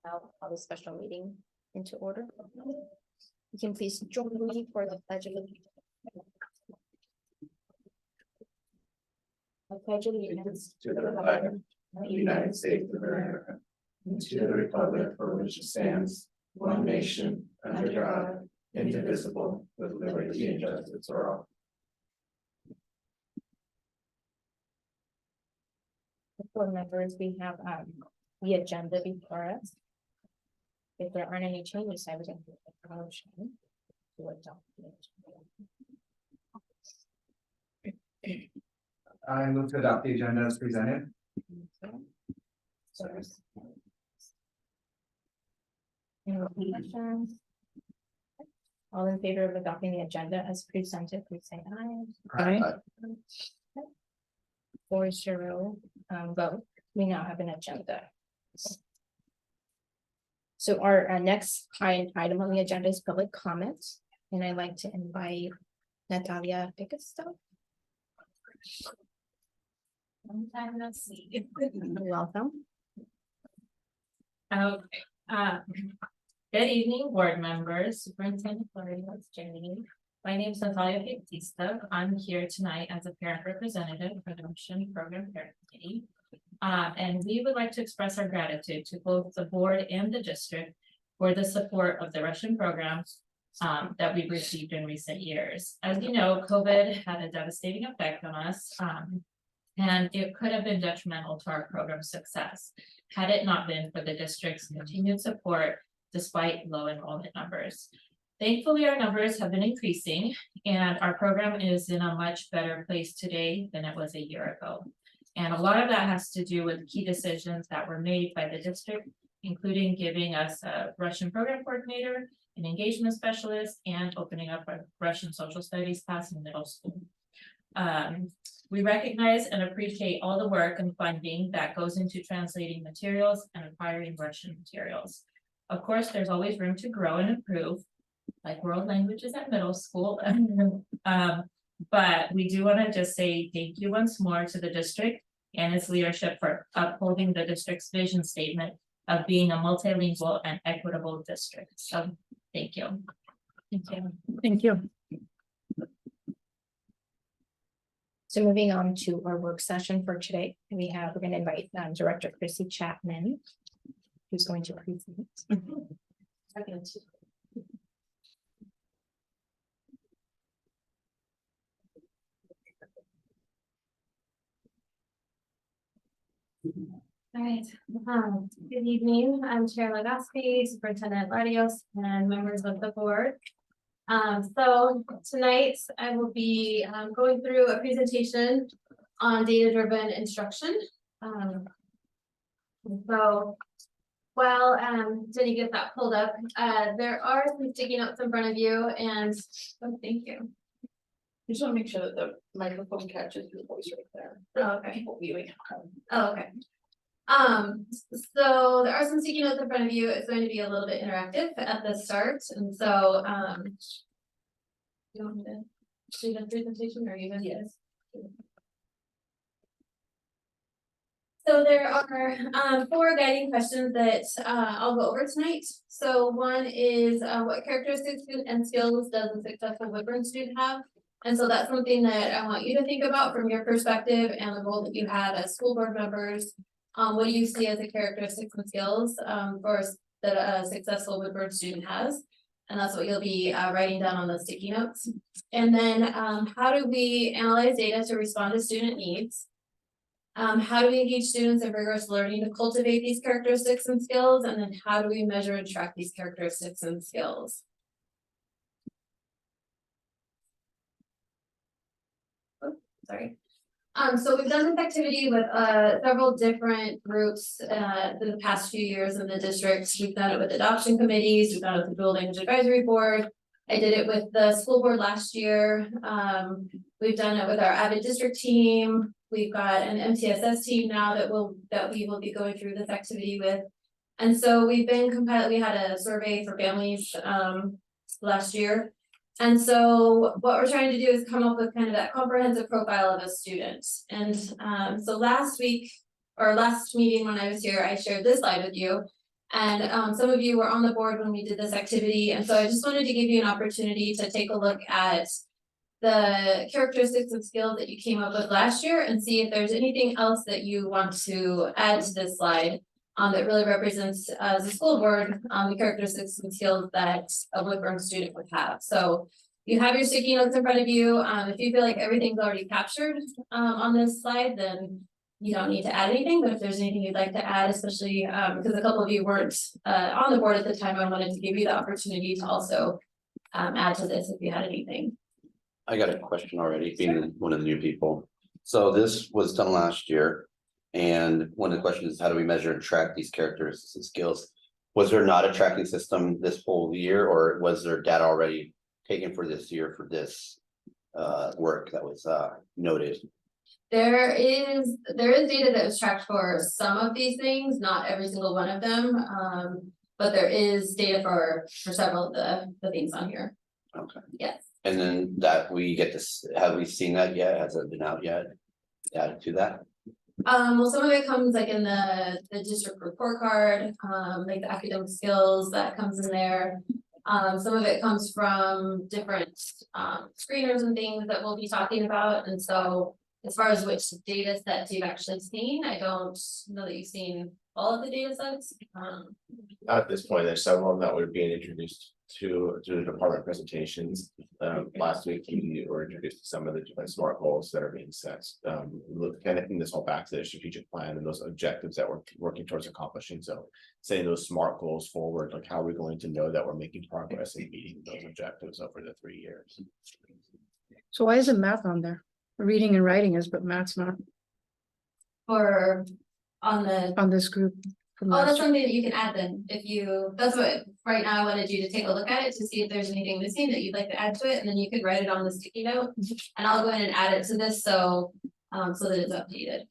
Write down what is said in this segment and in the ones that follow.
I'll call the special meeting into order. You can please join me for the pledge of allegiance. I pledge allegiance To the flag of the United States of America, and to the republic for which it stands, one nation, under God, indivisible, with liberty and justice for all. Board members, we have the agenda before us. If there aren't any changes, I would make a motion to adopt the agenda. I move to adopt the agenda as presented. Any questions? All in favor of adopting the agenda as presented, please say aye. Aye. 4-0 vote. We now have an agenda. So our next item on the agenda is public comment, and I'd like to invite Natalia Pickesto. Long time no see. Welcome. Okay, good evening, board members, Superintendent Flores, Jenny. My name is Natalia Pickesto. I'm here tonight as a parent representative for the Russian Program Parent Committee. And we would like to express our gratitude to both the board and the district for the support of the Russian programs that we've received in recent years. As you know, COVID had a devastating effect on us, and it could have been detrimental to our program success had it not been for the district's continued support despite low enrollment numbers. Thankfully, our numbers have been increasing and our program is in a much better place today than it was a year ago. And a lot of that has to do with key decisions that were made by the district, including giving us a Russian program coordinator, an engagement specialist, and opening up a Russian social studies class in middle school. We recognize and appreciate all the work and funding that goes into translating materials and acquiring Russian materials. Of course, there's always room to grow and improve, like world languages at middle school. But we do want to just say thank you once more to the district and its leadership for upholding the district's vision statement of being a multilingual and equitable district. So thank you. Thank you. Thank you. So moving on to our work session for today, we're going to invite Director Chrissy Chapman, who's going to present. All right, good evening. I'm Chair Legaspi, Superintendent Larios, and members of the board. So tonight I will be going through a presentation on data-driven instruction. So while Jenny get that pulled up, there are some sticky notes in front of you, and thank you. You just want to make sure that the microphone catches your voice right there. Oh, okay. People viewing. Oh, okay. So there are some sticky notes in front of you. It's going to be a little bit interactive at the start, and so you want me to do the presentation or even? Yes. So there are 4 guiding questions that I'll go over tonight. So one is what characteristics and skills does a successful Woodburn student have? And so that's something that I want you to think about from your perspective and the role that you have as school board members. What do you see as the characteristics and skills that a successful Woodburn student has? And that's what you'll be writing down on the sticky notes. And then how do we analyze data to respond to student needs? How do we engage students in rigorous learning to cultivate these characteristics and skills? And then how do we measure and track these characteristics and skills? Oh, sorry. So we've done this activity with several different groups for the past few years in the district. We've done it with adoption committees, we've done it with the Dual Language Advisory Board. I did it with the school board last year. We've done it with our Avid district team. We've got an MTSS team now that we will be going through this activity with. And so we've been compiling, we had a survey for families last year. And so what we're trying to do is come up with kind of that comprehensive profile of a student. And so last week or last meeting when I was here, I shared this slide with you. And some of you were on the board when we did this activity, and so I just wanted to give you an opportunity to take a look at the characteristics and skills that you came up with last year and see if there's anything else that you want to add to this slide that really represents as a school board, the characteristics and skills that a Woodburn student would have. So you have your sticky notes in front of you. If you feel like everything's already captured on this slide, then you don't need to add anything, but if there's anything you'd like to add, especially because a couple of you weren't on the board at the time, I wanted to give you the opportunity to also add to this if you had anything. I got a question already, being one of the new people. So this was done last year. And one of the questions is, how do we measure and track these characteristics and skills? Was there not a tracking system this whole year, or was there data already taken for this year for this work that was noted? There is data that was tracked for some of these things, not every single one of them. But there is data for several of the things on here. Okay. Yes. And then that we get this, have we seen that yet? Has it been out yet? Added to that? Well, some of it comes like in the district report card, like the academic skills that comes in there. Some of it comes from different screeners and things that we'll be talking about. And so as far as which data sets you've actually seen, I don't know that you've seen all of the data sets. At this point, there's several that were being introduced to the department presentations. Last week, we were introduced to some of the different SMART goals that are being set. Connecting this whole back to the strategic plan and those objectives that we're working towards accomplishing. So saying those SMART goals forward, like how are we going to know that we're making progress in meeting those objectives over the 3 years? So why isn't math on there? Reading and writing is, but math's not Or on this group. From Oh, last that's year. something that you can add then, if you, that's what, right now I wanted you to take a look at it to see if there's anything missing that you'd like to add to it, and then you could write it on the sticky note. And I'll go in and add it to this, so that it's updated.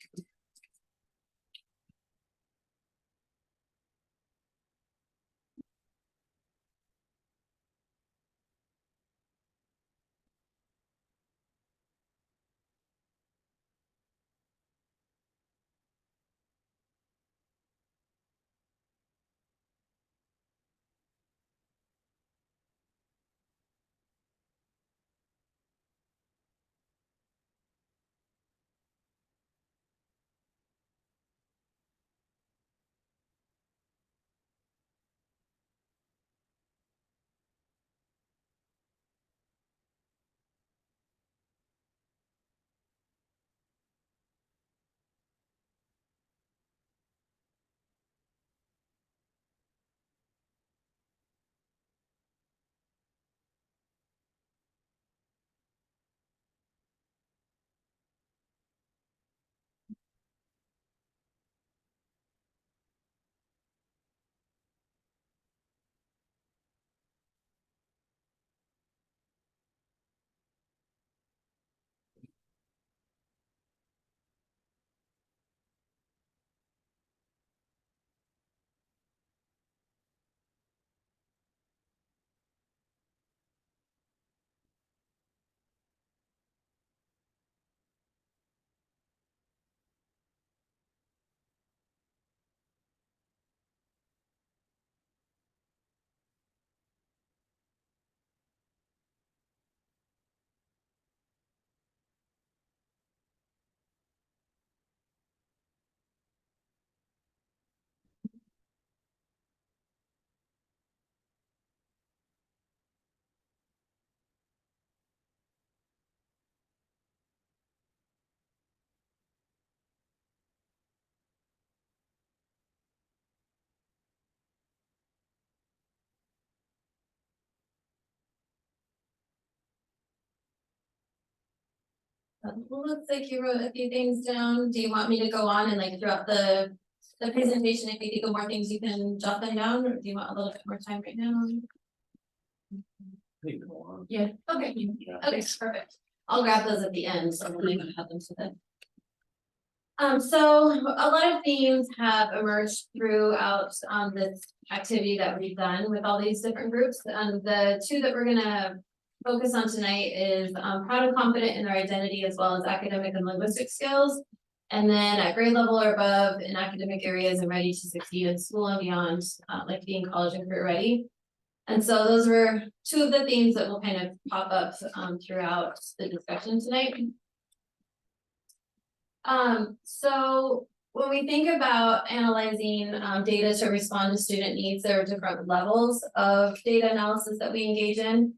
Looks like you wrote a few things down. Do you want me to go on and like throughout the presentation, if you think of more things, you can jot them down, or do you want a little bit more time right now? Yeah, okay, okay, perfect. I'll grab those at the end, so we'll make have them to the. So a lot of themes have emerged throughout this activity that we've done with all these different groups. The two that we're gonna focus on tonight is proud and confident in their identity, as well as academic and linguistic skills. And then at grade level or above in academic areas and ready to succeed in school and beyond, like being college and career ready. And so those were two of the themes that will kind of pop up throughout the discussion tonight. So when we think about analyzing data to respond to student needs, there are different levels of data analysis that we engage in.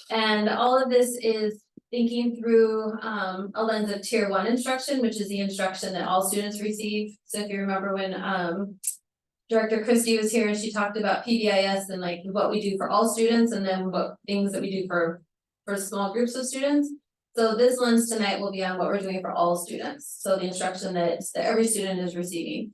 And all of this is thinking through a lens of tier 1 instruction, which is the instruction that all students receive. So if you remember when Director Christie was here and she talked about PBIS and like what we do for all students and then what things that we do for small groups of students. So this lens tonight will be on what we're doing for all students. So the instruction that every student is receiving.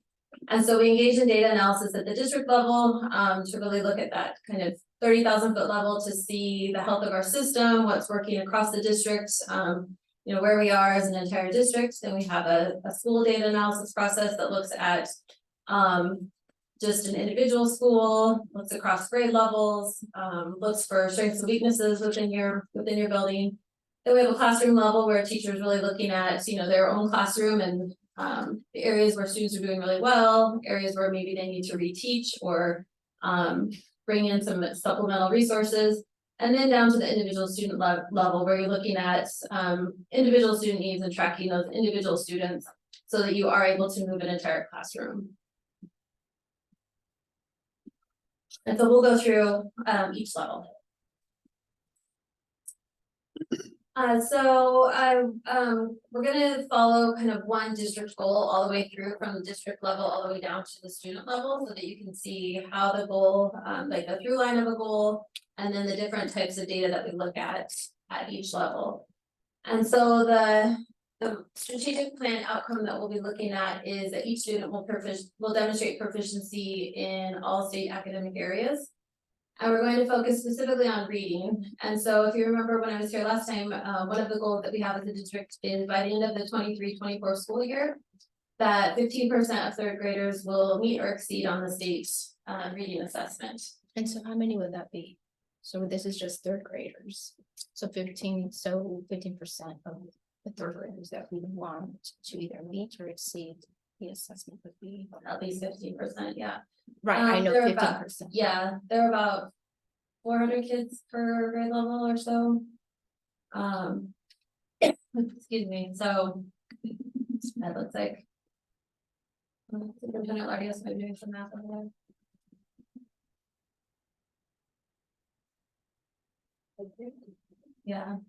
And so we engage in data analysis at the district level to really look at that kind of 30,000 foot level to see the health of our system, what's working across the district, you know, where we are as an entire district. Then we have a school data analysis process that looks at just an individual school, looks across grade levels, looks for strengths and weaknesses within your building. Then we have a classroom level where a teacher is really looking at, you know, their own classroom and the areas where students are doing really well, areas where maybe they need to reteach or bring in some supplemental resources. And then down to the individual student level where you're looking at individual student needs and tracking those individual students so that you are able to move an entire classroom. And so we'll go through each level. We're gonna follow kind of one district goal all the way through from the district level all the way down to the student level so that you can see how the goal, like the through line of a goal, and then the different types of data that we look at each level. And so the strategic plan outcome that we'll be looking at is that each student will demonstrate proficiency in all state academic areas. And we're going to focus specifically on reading. And so if you remember when I was here last time, one of the goals that we have as a district is by the end of the 23-24 school year, that 15% of third graders will meet or exceed on the state reading assessment. And so how many would that be? So this is just third graders. So 15% of the third graders that we want to either meet or exceed the assessment would be. At least 15%, yeah. Right, I know There are 15%. Yeah, there are about 400 kids per grade level or so. Excuse me, so that looks like. Superintendent Larios might be doing some math over there. Yeah. What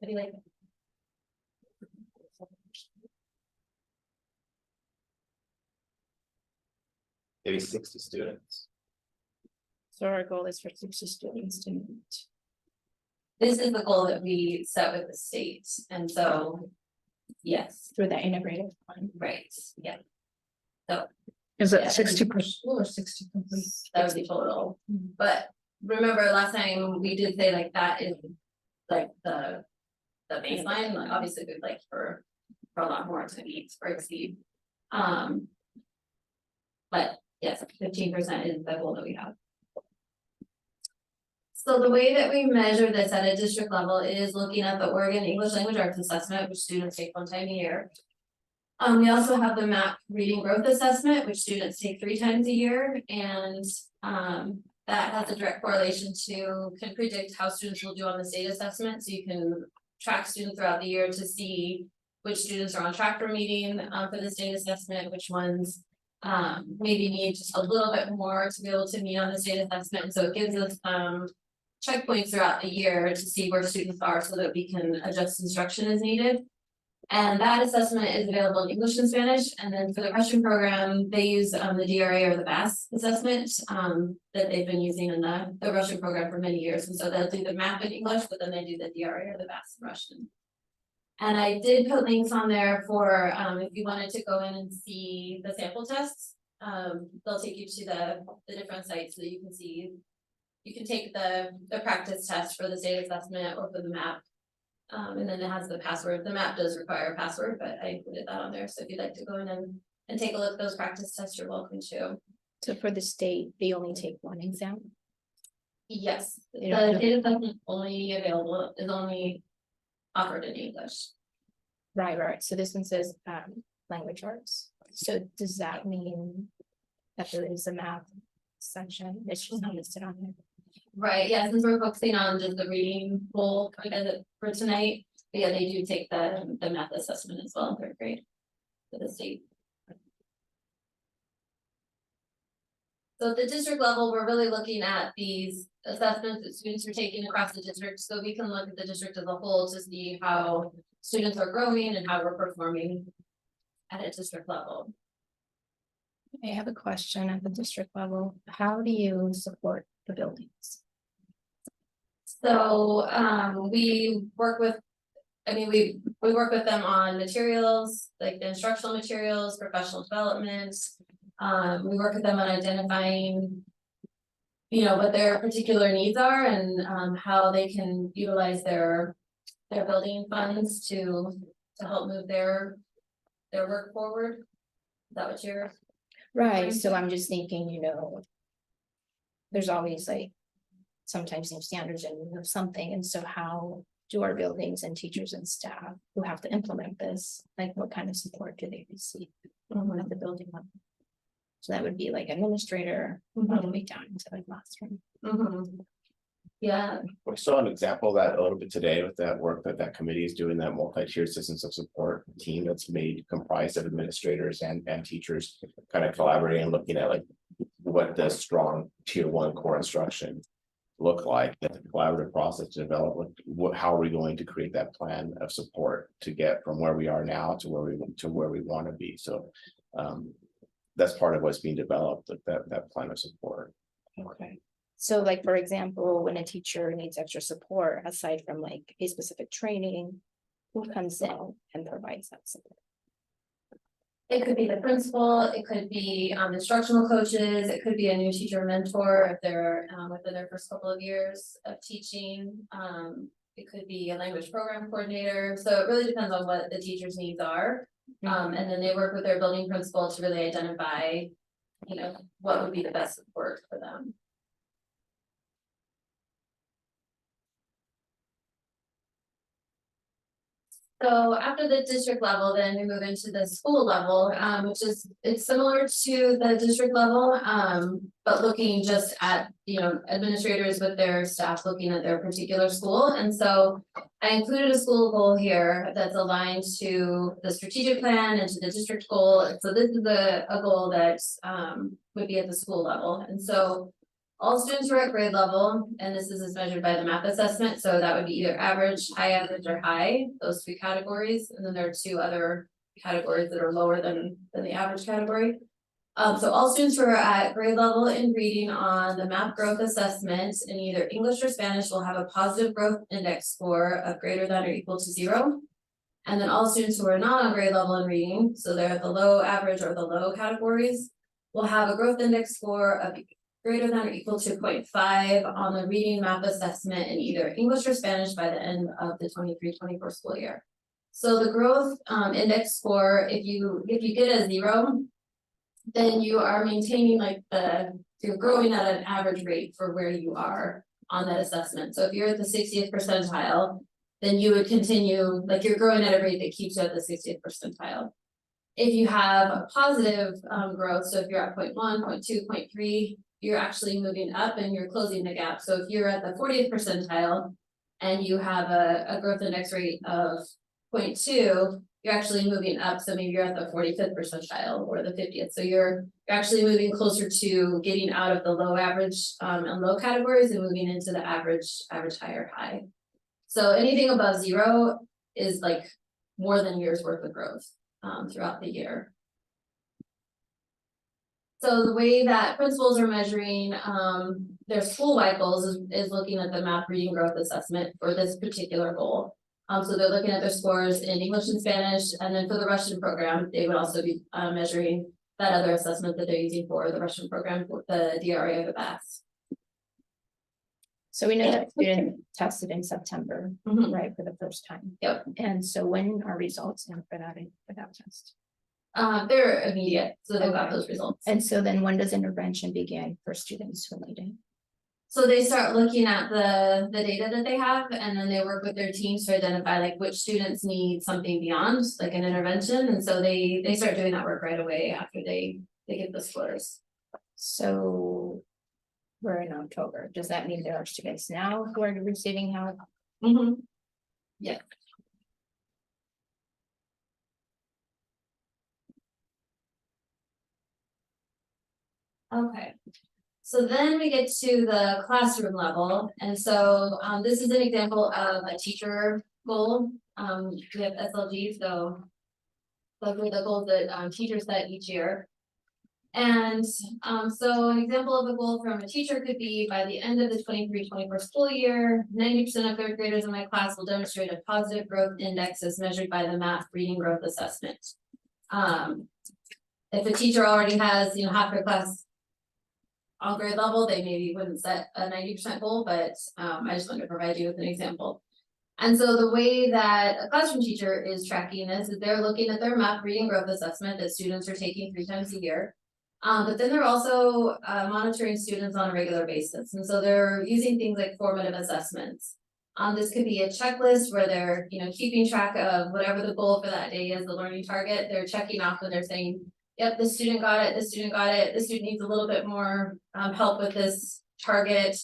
do you like? Maybe 60 students. So our goal is for 60 students to meet. This is the goal that we set with the state, and so, yes, Through that integrated plan. right, yeah, Is Yeah. that 60%? Or 60 complete. that was the total. But remember last time we did say like that is like the baseline, like obviously we'd like for a lot more to meet or exceed. But yes, 15% is the goal that we have. So the way that we measure this at a district level is looking at the Oregon English Language Arts Assessment, which students take 1 time a year. We also have the MAP Reading Growth Assessment, which students take 3 times a year, and that has a direct correlation to can predict how students will do on the state assessment. So you can track students throughout the year to see which students are on track for meeting for the state assessment, which ones maybe need just a little bit more to be able to meet on the state assessment. And so it gives us checkpoints throughout the year to see where students are so that we can adjust instruction as needed. And that assessment is available in English and Spanish. And then for the Russian program, they use the DRA or the BAS assessment that they've been using in the Russian program for many years. And so they'll do the MAP in English, but then they do the DRA or the BAS in Russian. And I did put links on there for if you wanted to go in and see the sample tests. They'll take you to the different sites so that you can see. You can take the practice test for the state assessment or for the MAP. And then it has the password. The MAP does require a password, but I included that on there. So if you'd like to go in and take a look at those practice tests, you're welcome to. So for the state, they only take 1 exam. Yes, the They don't have- state assessment is only offered in English. Right. So this one says language arts. So does that mean that there is a math section? It's just not listed on there. Right, yeah, since we're focusing on just the reading goal kind of for tonight, but yeah, they do take the math assessment as well in third grade. For the state. So at the district level, we're really looking at these assessments that students are taking across the district, so we can look at the district as a whole to see how students are growing and how we're performing at a district level. I have a question at the district level. How do you support the buildings? So we work with, we work with them on materials, like the instructional materials, professional development. We work with them on identifying, what their particular needs are and how they can utilize their building funds to help move their work forward. Is that what you're? Right, so I'm just thinking, there's always like sometimes new standards and something, and so how do our buildings and teachers and staff who have to implement this, like what kind of support do they receive at the building level? So that would be like administrator, all the way down into the classroom. Yeah, We saw an example of that a little bit today with that work that committee is doing, that multi-tiered systems of support team that's made comprised of administrators and teachers. Kind of collaborating and looking at like what the strong tier 1 core instruction look like, the collaborative process to develop how are we going to create that plan of support to get from where we are now to where we want to be. So that's part of what's being developed, that plan of support. Okay. So like, for example, when a teacher needs extra support, aside from like a specific training, who comes in and provides that support? it could be the principal, it could be instructional coaches, it could be a new teacher mentor if they're within their first couple of years of teaching. It could be a language program coordinator, so it really depends on what the teacher's needs are. And then they work with their building principal to really identify, what would be the best support for them. So after the district level, then we move into the school level, which is, it's similar to the district level, but looking just at, administrators with their staff looking at their particular school. And so I included a school goal here that's aligned to the strategic plan and to the district goal. And so this is a goal that would be at the school level. And so all students are at grade level, and this is as measured by the math assessment, so that would be either average, high average, or high, those 3 categories, and then there are 2 other categories that are lower than the average category. So all students who are at grade level in reading on the math growth assessment in either English or Spanish will have a positive growth index score of greater than or equal to 0. And then all students who are not on grade level in reading, so they're at the low, average, or the low categories, will have a growth index score of greater than or equal to 0.5 on the reading math assessment in either English or Spanish by the end of the 23-24 school year. So the growth index score, if you get a 0, then you are maintaining you're growing at an average rate for where you are on that assessment. So if you're at the 60th percentile, then you would continue, you're growing at a rate that keeps you at the 60th percentile. If you have a positive growth, so if you're at 0.1, 0.2, 0.3, you're actually moving up and you're closing the gap. So if you're at the 40th percentile and you have a growth index rate of 0.2, you're actually moving up. So maybe you're at the 45th percentile or the 50th. So you're actually moving closer to getting out of the low, average, and low categories and moving into the average, higher, high. So anything above 0 is more than a year's worth of growth throughout the year. So the way that principals are measuring their school-wide goals is looking at the math reading growth assessment for this particular goal. So they're looking at their scores in English and Spanish, and then for the Russian program, they would also be measuring that other assessment that they're using for the Russian program, for the DRA or the BAS. So we know that student tested in September, right, for the first time. Yep. And so when are results in for that test? They're immediate, so they've got those results. And so then when does intervention begin for students who need it? So they start looking at the data that they have, and then they work with their teams to identify like which students need something beyond, like an intervention, and so they start doing that work right away after they get the scores. So. We're in October. Does that mean there are students now who are receiving help? Yeah. Okay. So then we get to the classroom level, and so this is an example of a teacher goal. We have SLG, so those are the goals that teachers set each year. And so an example of a goal from a teacher could be by the end of the 23-24 school year, 90% of third graders in my class will demonstrate a positive growth index as measured by the math reading growth assessment. If a teacher already has, half their class on grade level, they maybe wouldn't set a 90% goal, but I just wanted to provide you with an example. And so the way that a classroom teacher is tracking this is they're looking at their math reading growth assessment that students are taking 3 times a year. But then they're also monitoring students on a regular basis. And so they're using things like formative assessments. This could be a checklist where they're, keeping track of whatever the goal for that day is, the learning target. They're checking off and they're saying, yep, this student got it, this student got it, this student needs a little bit more help with this target.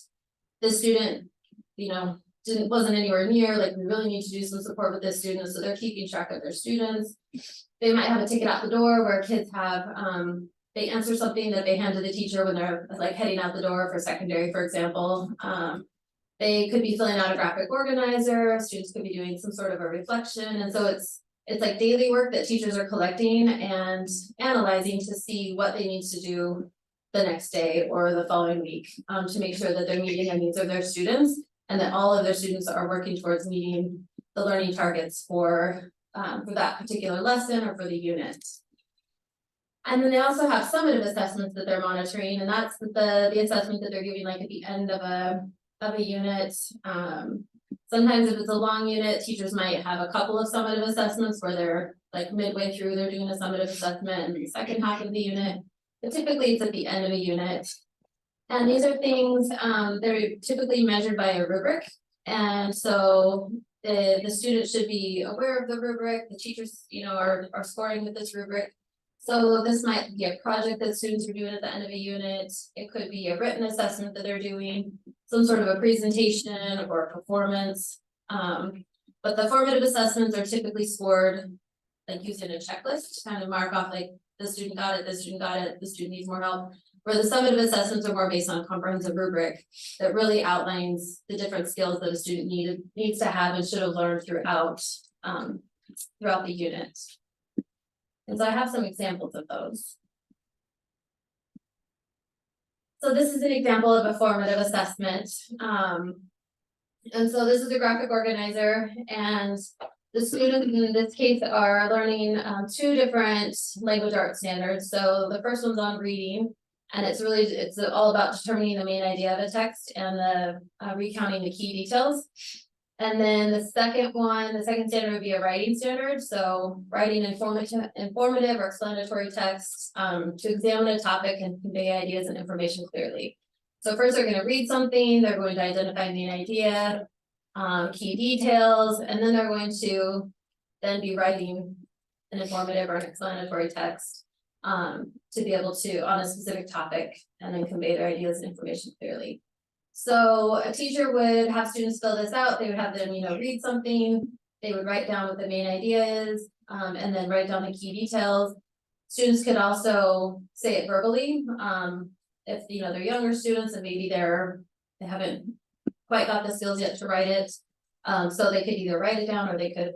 This student, wasn't anywhere near, like we really need to do some support with this student. So they're keeping track of their students. They might have a ticket out the door where kids have, they answer something that they hand to the teacher when they're like heading out the door for secondary, for example. They could be filling out a graphic organizer, students could be doing some sort of a reflection. And so it's like daily work that teachers are collecting and analyzing to see what they need to do the next day or the following week to make sure that they're meeting the needs of their students and that all of their students are working towards meeting the learning targets for that particular lesson or for the unit. And then they also have summative assessments that they're monitoring, and that's the assessment that they're giving like at the end of a unit. Sometimes if it's a long unit, teachers might have a couple of summative assessments where they're like midway through, they're doing a summative assessment in the second half of the unit. But typically it's at the end of a unit. And these are things, they're typically measured by a rubric. And so the student should be aware of the rubric, the teachers, are scoring with this rubric. So this might be a project that students are doing at the end of a unit. It could be a written assessment that they're doing, some sort of a presentation or a performance. But the formative assessments are typically scored like using a checklist to kind of mark off like the student got it, the student got it, the student needs more help. Where the summative assessments are more based on a comprehensive rubric that really outlines the different skills that a student needs to have and should have learned throughout the unit. And so I have some examples of those. So this is an example of a formative assessment. And so this is a graphic organizer, and the students in this case are learning 2 different language arts standards. So the first one's on reading, and it's all about determining the main idea of a text and the recounting the key details. And then the second standard would be a writing standard. So writing informative or explanatory text to examine a topic and convey ideas and information clearly. So first they're going to read something, they're going to identify the main idea, key details, and then they're going to then be writing an informative or an explanatory text to be able to on a specific topic and then convey their ideas and information clearly. So a teacher would have students fill this out. They would have them, read something. They would write down what the main idea is, and then write down the key details. Students could also say it verbally. If they're younger students and maybe they haven't quite got the skills yet to write it. So they could either write it down or they could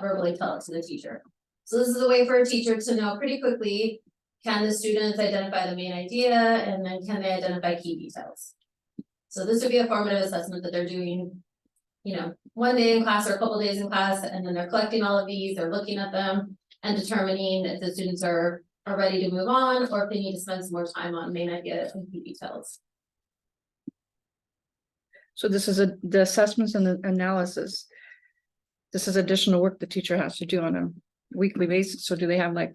verbally tell it to the teacher. So this is a way for a teacher to know pretty quickly, can the students identify the main idea, and then can they identify key details? So this would be a formative assessment that they're doing, one day in class or a couple days in class, and then they're collecting all of these, they're looking at them and determining if the students are ready to move on or if they need to spend some more time on main idea and key details. So this is the assessments and the analysis. This is additional work the teacher has to do on a weekly basis. So do they have like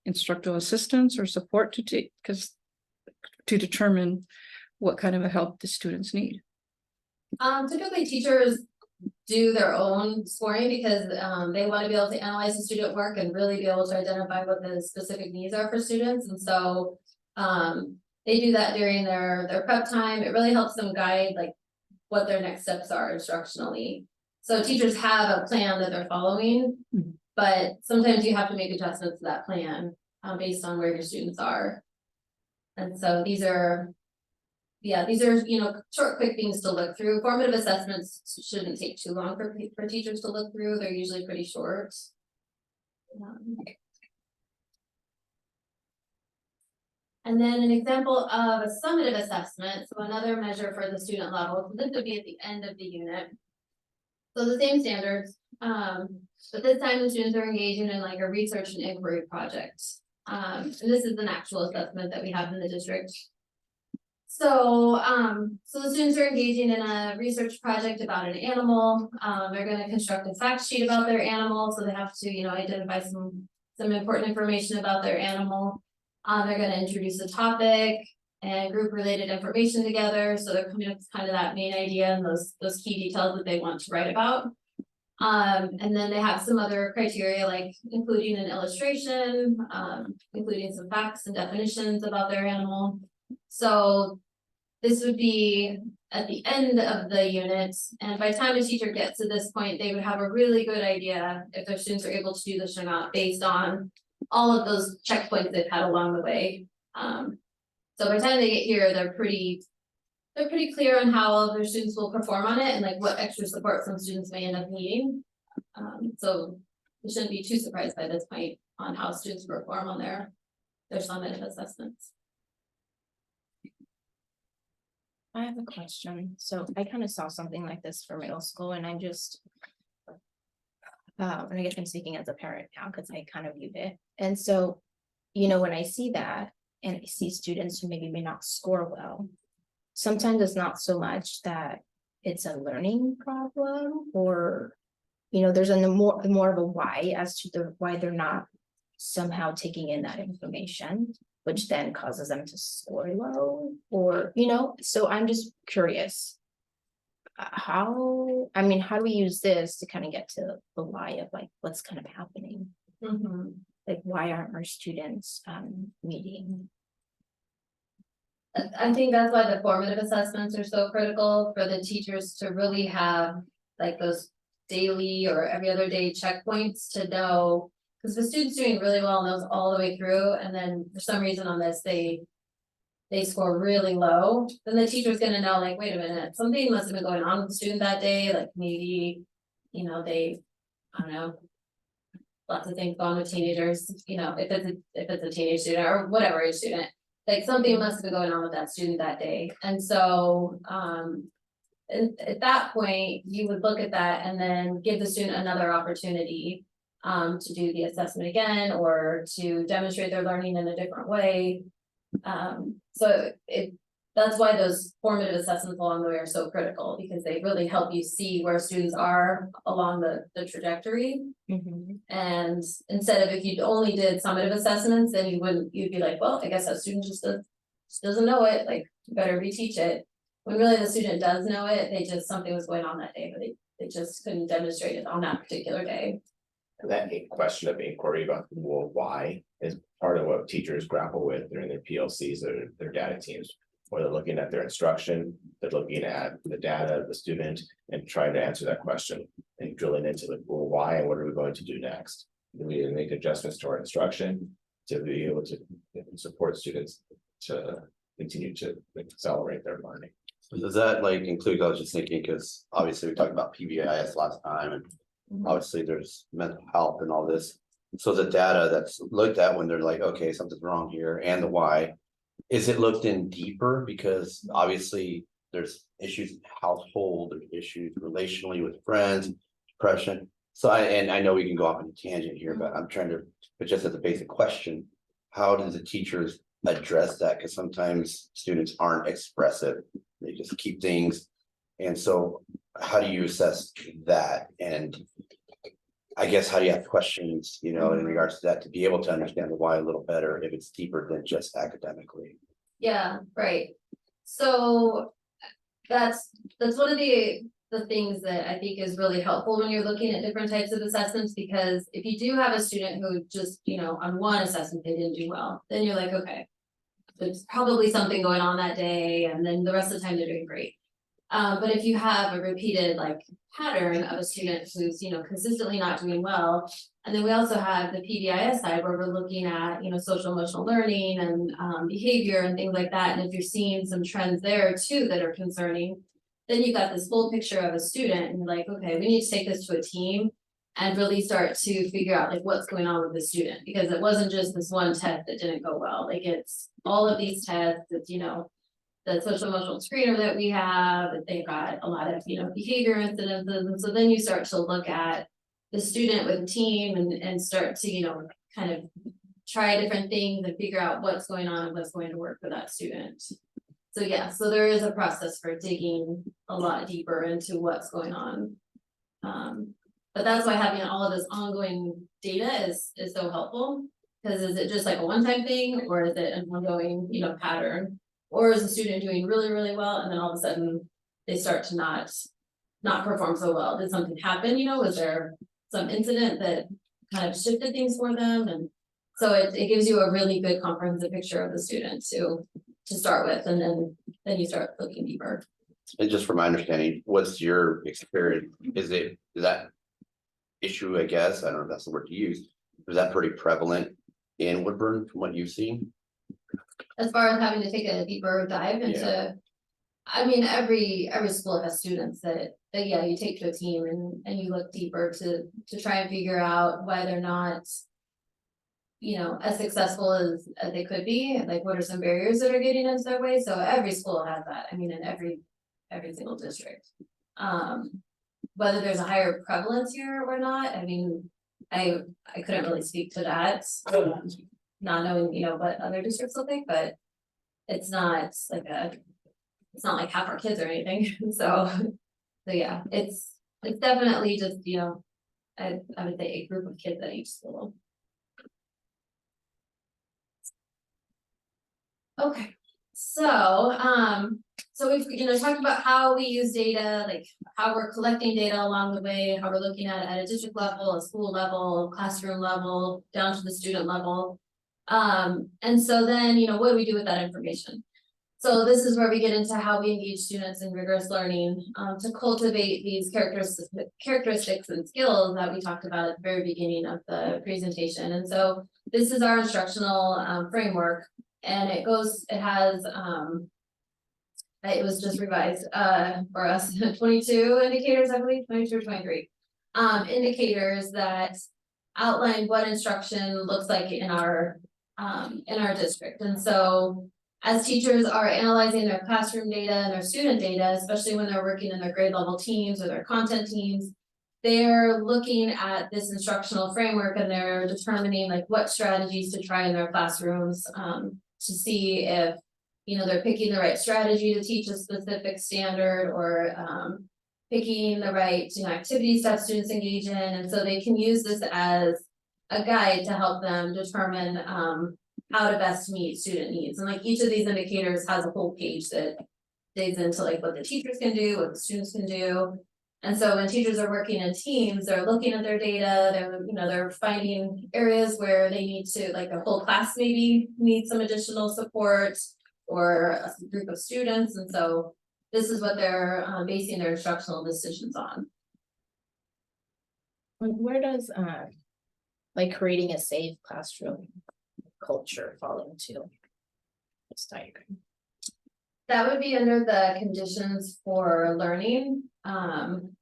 instructional assistants or support to determine what kind of a help the students need? Typically teachers do their own scoring because they want to be able to analyze the student work and really be able to identify what the specific needs are for students, and so they do that during their prep time. It really helps them guide like what their next steps are instructionally. So teachers have a plan that they're following, Mhm. but sometimes you have to make adjustments to that plan based on where your students are. And so these are, short, quick things to look through. Formative assessments shouldn't take too long for teachers to look through. They're usually pretty short. And then an example of a summative assessment, so another measure for the student level, so this would be at the end of the unit. So the same standards, but this time the students are engaging in like a research and inquiry project. And this is an actual assessment that we have in the district. So, so the students are engaging in a research project about an animal. They're gonna construct a fact sheet about their animal, so they have to, identify some important information about their animal. They're gonna introduce a topic and group related information together, so they're coming up with kind of that main idea and those key details that they want to write about. And then they have some other criteria like including an illustration, including some facts and definitions about their animal. So this would be at the end of the unit, and by the time a teacher gets to this point, they would have a really good idea if their students are able to do this or not based on all of those checkpoints they've had along the way. So by the time they get here, they're pretty clear on how all of their students will perform on it and like what extra support some students may end up needing. So we shouldn't be too surprised by this point on how students perform on their summative assessments. I have a question. So I kind of saw something like this for middle school and I just. And I guess I'm speaking as a parent now because I kind of viewed it. And so, when I see that and I see students who maybe may not score well, sometimes it's not so much that it's a learning problem or, there's a more of a why as to why they're not somehow taking in that information, which then causes them to score low or, so I'm just curious. How do we use this to kind of get to the why of like what's kind of happening? Like why aren't our students meeting? I think that's why the formative assessments are so critical for the teachers to really have like those daily or every other day checkpoints to know, because the student's doing really well and those all the way through, and then for some reason on this they score really low, then the teacher's gonna know like, wait a minute, something must have been going on with the student that day, like maybe, they, I don't know. Lots of things going with teenagers, if it's a teenage student or whatever age student, like something must have been going on with that student that day. And so, and at that point, you would look at that and then give the student another opportunity to do the assessment again or to demonstrate their learning in a different way. So that's why those formative assessments along the way are so critical, because they really help you see where students are along the trajectory. And instead of if you only did summative assessments, then you'd be like, well, I guess that student just doesn't know it, like you better reteach it. When really the student does know it, something was going on that day, but they just couldn't demonstrate it on that particular day. And that question of inquiry about why is part of what teachers grapple with during their PLCs or their data teams, where they're looking at their instruction, they're looking at the data of the student and trying to answer that question and drilling into like, well, why and what are we going to do next? Do we make adjustments to our instruction to be able to support students to continue to accelerate their learning? So does that like include, I was just thinking, because obviously we talked about PBIS last time and obviously there's mental health and all this. So the data that's looked at when they're like, okay, something's wrong here, and the why, is it looked in deeper? Because obviously there's issues in household, there's issues relationally with friends, depression. So I know we can go off on a tangent here, but I'm trying to, but just as a basic question, how do the teachers address that? Because sometimes students aren't expressive, they just keep things. And so how do you assess that? And I guess how do you have questions, in regards to that, to be able to understand the why a little better if it's deeper than just academically? Yeah, right. So that's one of the things that I think is really helpful when you're looking at different types of assessments, because if you do have a student who just, on one assessment, they didn't do well, then you're like, okay. There's probably something going on that day, and then the rest of the time they're doing great. But if you have a repeated pattern of a student who's, consistently not doing well, and then we also have the PBIS side where we're looking at, social emotional learning and behavior and things like that. And if you're seeing some trends there too that are concerning, then you got this full picture of a student and you're like, okay, we need to take this to a team and really start to figure out what's going on with the student, because it wasn't just this one test that didn't go well. It's all of these tests, it's, the social emotional screener that we have, they've got a lot of, behavior incidences. And so then you start to look at the student with the team and start to, kind of try different things and figure out what's going on and what's going to work for that student. So yeah, so there is a process for digging a lot deeper into what's going on. But that's why having all of this ongoing data is so helpful, because is it just a one-time thing, or is it an ongoing, pattern? Or is the student doing really, really well, and then all of a sudden they start to not perform so well? Did something happen? Was there some incident that kind of shifted things for them? And so it gives you a really good comprehensive picture of the student to start with, and then you start looking deeper. And just from my understanding, what's your experience? Is that issue, I guess, I don't know if that's the word to use, is that pretty prevalent in Woodburn from what you've seen? As far as having to take a deeper dive into, I mean, every school has students that yeah, you take to a team and you look deeper to try and figure out why they're not, as successful as they could be. What are some barriers that are getting into their way? So every school has that. I mean, in every single district. Whether there's a higher prevalence here or not, I mean, I couldn't really speak to that. Not knowing, what other districts look like, but it's not like half our kids or anything. So yeah, it's definitely just, I would say a group of kids at each school. Okay, so we've talked about how we use data, how we're collecting data along the way, how we're looking at a district level, a school level, classroom level, down to the student level. And so then, what do we do with that information? So this is where we get into how we engage students in rigorous learning, to cultivate these characteristics and skills that we talked about at the very beginning of the presentation. And so this is our instructional framework, and it was just revised for us, 22 indicators, I believe, 22 or 23 indicators that outline what instruction looks like in our district. And so as teachers are analyzing their classroom data and their student data, especially when they're working in their grade level teams or their content teams, they're looking at this instructional framework and they're determining what strategies to try in their classrooms, to see if they're picking the right strategy to teach a specific standard, or picking the right activities to have students engage in. And so they can use this as a guide to help them determine how to best meet student needs. And each of these indicators has a whole page that digs into what the teachers can do, what the students can do. And so when teachers are working in teams, they're looking at their data, they're finding areas where they need to, the whole class maybe needs some additional support, or a group of students. And so this is what they're basing their instructional decisions on. Where does creating a safe classroom culture fall into this diagram? That would be under the conditions for learning. And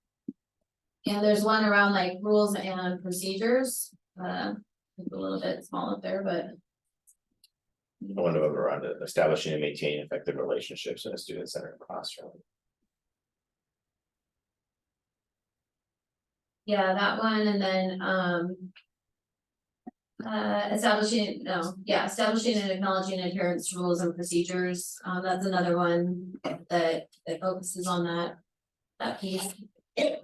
there's one around rules and procedures. A little bit small up there, but I wonder if we're on establishing and maintaining effective relationships in a student-centered classroom. yeah, that one. And then establishing and acknowledging adherence to rules and procedures. That's another one that focuses on that piece. I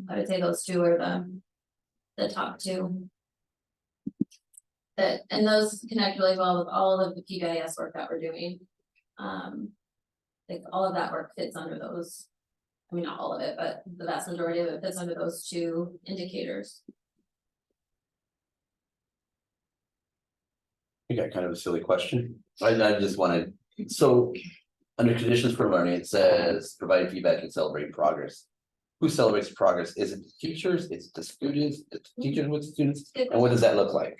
would say those two are the top two. And those connect really well with all of the PBIS work that we're doing. like all of that work fits under those. I mean, not all of it, but the vast majority of it fits under those two indicators. I got kind of a silly question. I just wanted, so under conditions for learning, it says provide feedback and celebrate progress. Who celebrates progress? Is it the teachers? It's the students, it's the teachers with students, and what does that look like?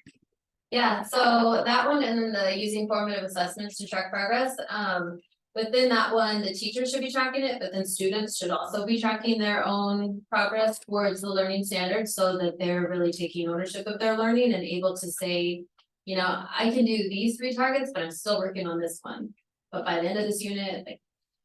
Yeah, so that one and then the using formative assessments to track progress, within that one, the teachers should be tracking it, but then students should also be tracking their own progress towards the learning standards so that they're really taking ownership of their learning and able to say, you know, I can do these 3 targets, but I'm still working on this one. But by the end of this unit, like,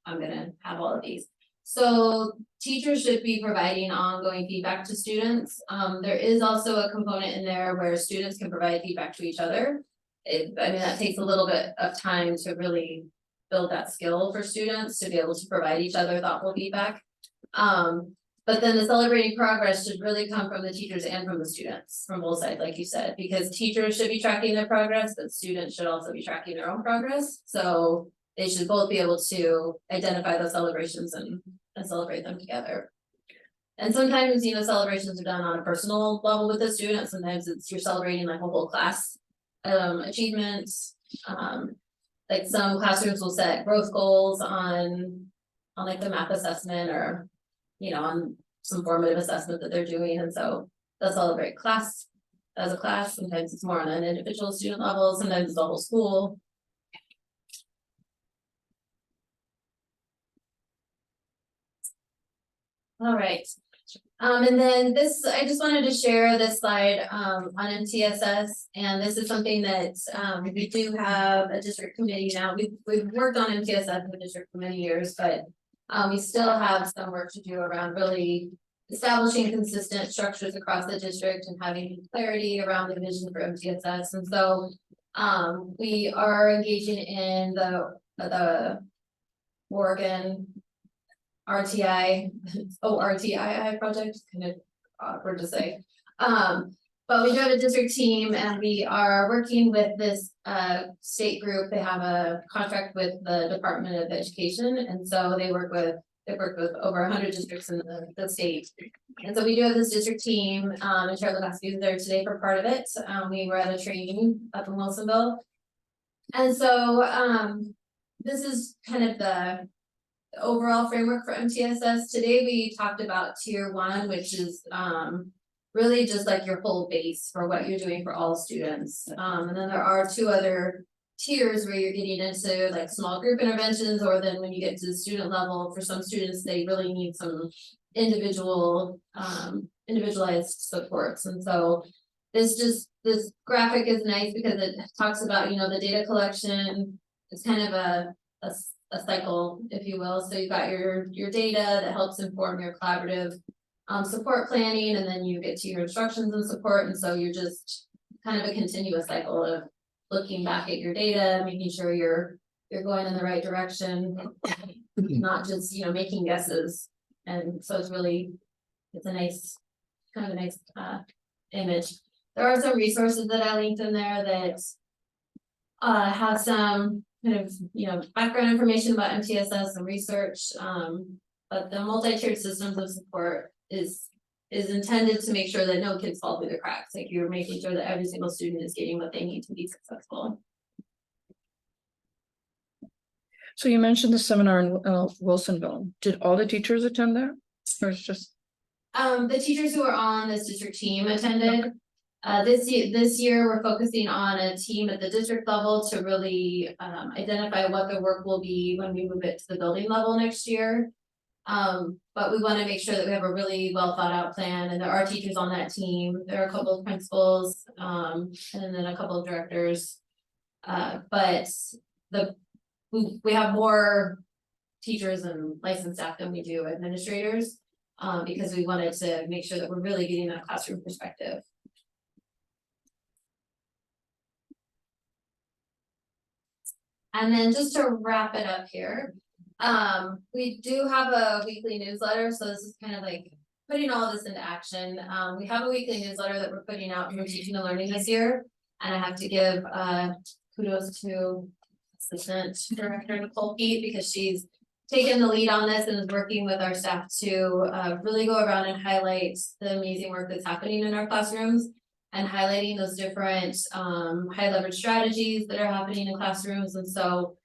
I'm gonna have all of these. So teachers should be providing ongoing feedback to students. There is also a component in there where students can provide feedback to each other. I mean, that takes a little bit of time to really build that skill for students to be able to provide each other thoughtful feedback. But then the celebrating progress should really come from the teachers and from the students, from both sides, like you said, because teachers should be tracking their progress, but students should also be tracking their own progress. So they should both be able to identify those celebrations and celebrate them together. And sometimes, you know, celebrations are done on a personal level with the students. Sometimes it's you're celebrating like a whole class achievements. Like some classrooms will set growth goals on like the math assessment or, you know, on some formative assessment that they're doing. And so they'll celebrate class as a class. Sometimes it's more on an individual student level, sometimes it's the whole school. All right. And then this, I just wanted to share this slide on MTSS, and this is something that we do have a district committee now. We've worked on MTSS in the district for many years, but we still have some work to do around really establishing consistent structures across the district and having clarity around the vision for MTSS. And so we are engaging in the Oregon RTI, RTII project, kind of awkward to say. But we do have a district team and we are working with this state group. They have a contract with the Department of Education, and so they've worked with over 100 districts in the state. And so we do have this district team, and Charlotte Lasky was there today for part of it. We were at a training up in Wilsonville. And so this is kind of the overall framework for MTSS. Today we talked about tier 1, which is really just like your whole base for what you're doing for all students. And then there are 2 other tiers where you're getting into like small group interventions, or then when you get to the student level, for some students they really need some individualized supports. And so this graphic is nice because it talks about, you know, the data collection. It's kind of a cycle, if you will. So you've got your data that helps inform your collaborative support planning, and then you get to your instructions and support. And so you're just kind of a continuous cycle of looking back at your data, making sure you're going in the right direction, not just, you know, making guesses. And so it's a nice kind of a nice image. There are some resources that I linked in there that have some kind of, you know, background information about MTSS and research, but the multi-tiered systems of support is intended to make sure that no kids fall through the cracks. Like you're making sure that every single student is getting what they need to be successful. So you mentioned the seminar in Wilsonville. Did all the teachers attend that? Or it's just? The teachers who are on this district team attended. This year, we're focusing on a team at the district level to really identify what the work will be when we move it to the building level next year. But we want to make sure that we have a really well thought out plan, and there are teachers on that team. There are a couple of principals, and then a couple of directors. But we have more teachers and licensed staff than we do administrators, because we wanted to make sure that we're really getting that classroom perspective. And then just to wrap it up here, we do have a weekly newsletter. So this is kind of like putting all this into action. We have a weekly newsletter that we're putting out from Teaching and Learning this year. And I have to give kudos to Assistant Director Nicole Pete, because she's taken the lead on this and is working with our staff to really go around and highlight the amazing work that's happening in our classrooms. And highlighting those different high leverage strategies that are happening in classrooms. And so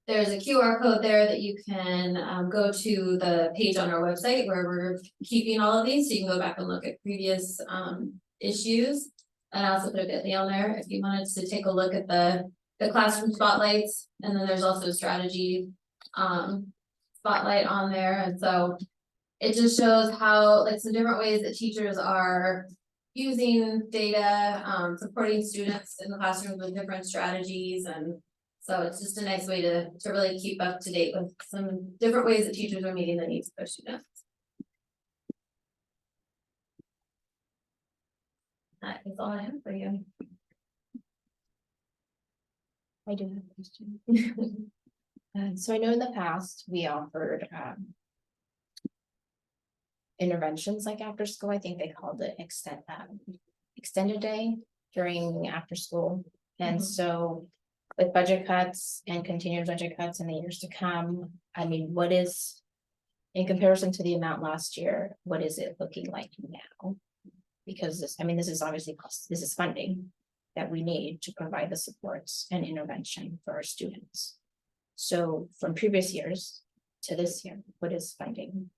there's a QR code there that you can go to the page on our website where we're keeping all of these. So you can go back and look at previous issues. And I also put a bit.ly on there if you wanted to take a look at the classroom spotlights. And then there's also a strategy spotlight on there. And so it just shows how like some different ways that teachers are using data, supporting students in the classroom with different strategies. And so it's just a nice way to really keep up to date with some different ways that teachers are meeting the needs of their students. That is all I have for you. I do have a question. So I know in the past, we offered interventions like after school. I think they called it extended day during after school. And so with budget cuts and continued budget cuts in the years to come, I mean, what is, in comparison to the amount last year, what is it looking like now? Because this, I mean, this is obviously cost, this is funding that we need to provide the supports and intervention for our students. So from previous years to this year, what is funding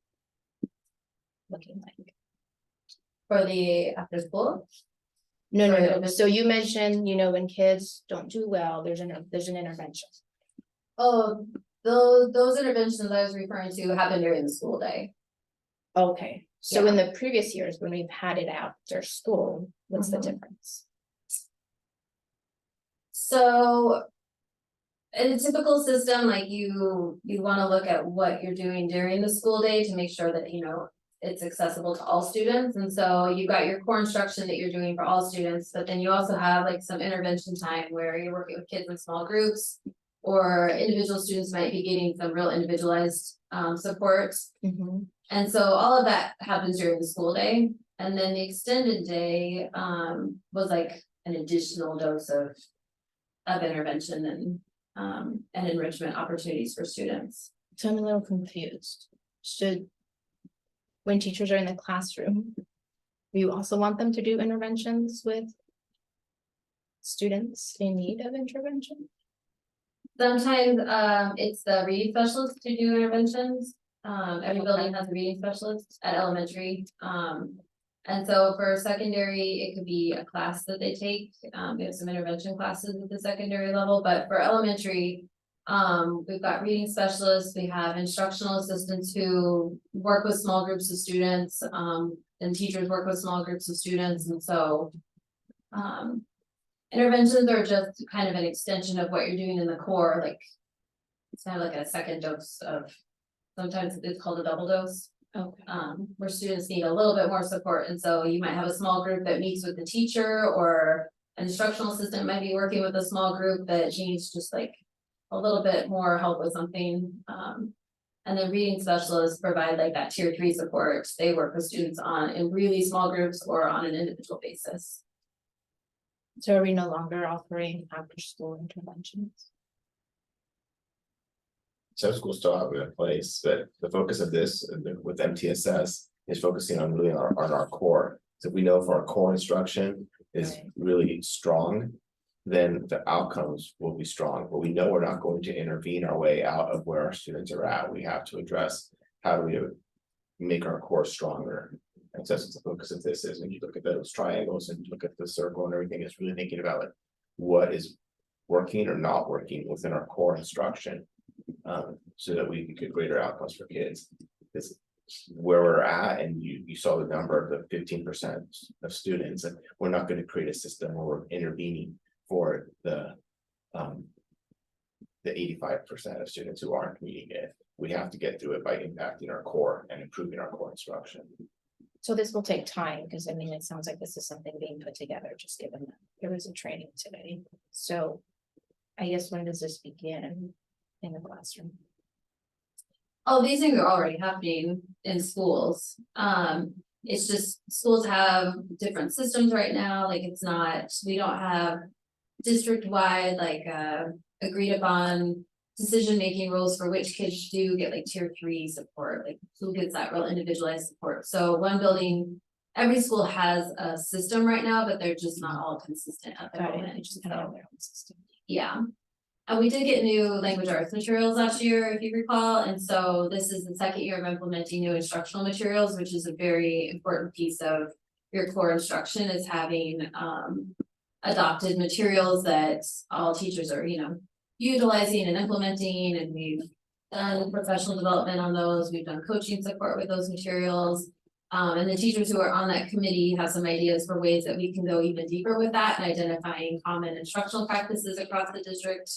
looking like? For the after school? No. So you mentioned, you know, when kids don't do well, there's an intervention. Oh, those interventions I was referring to happen during the school day. Okay, so in the previous years, when we've had it after school, what's the difference? So in a typical system, like you want to look at what you're doing during the school day to make sure that, you know, it's accessible to all students. And so you got your core instruction that you're doing for all students, but then you also have like some intervention time where you're working with kids in small groups, or individual students might be getting some real individualized support. And so all of that happens during the school day. And then the extended day was like an additional dose of intervention and enrichment opportunities for students. So I'm a little confused. When teachers are in the classroom, do you also want them to do interventions with students in need of intervention? Sometimes it's the reading specialist to do interventions. Every building has a reading specialist at elementary. And so for secondary, it could be a class that they take. We have some intervention classes at the secondary level, but for elementary, we've got reading specialists, we have instructional assistants who work with small groups of students, and teachers work with small groups of students. And so interventions are just kind of an extension of what you're doing in the core. Like it's kind of like a second dose of, sometimes it's called a double dose. Okay. Where students need a little bit more support. And so you might have a small group that meets with the teacher, or an instructional assistant might be working with a small group that needs just like a little bit more help with something. And then reading specialists provide like that tier 3 support. They work with students in really small groups or on an individual basis. So are we no longer offering after school interventions? Some schools still have it in place, but the focus of this with MTSS is focusing on really on our core. So if we know if our core instruction is really strong, then the outcomes will be strong. But we know we're not going to intervene our way out of where our students are at. We have to address how do we make our core stronger. And so that's what the focus of this is. When you look at those triangles and look at the circle and everything, it's really thinking about like what is working or not working within our core instruction. So that we can get greater outcomes for kids. This is where we're at, and you saw the number of the 15% of students, and we're not going to create a system where we're intervening for the 85% of students who aren't meeting it. We have to get through it by impacting our core and improving our core instruction. So this will take time, because I mean, it sounds like this is something being put together, just given that there was a training today. So I guess when does this begin in the classroom? Oh, these things are already happening in schools. It's just schools have different systems right now. Like it's not, we don't have district-wide like agreed upon decision-making rules for which kids do get like tier 3 support, like who gets that real individualized support. So one building, every school has a system right now, but they're just not all consistent at the Got it, moment. they just kind of have their own system. Yeah. And we did get new language arts materials last year, if you recall, and so this is the second year of implementing new instructional materials, which is a very important piece of your core instruction, is having adopted materials that all teachers are, utilizing and implementing, and we've done professional development on those, we've done coaching support with those materials. And the teachers who are on that committee have some ideas for ways that we can go even deeper with that and identifying common instructional practices across the district.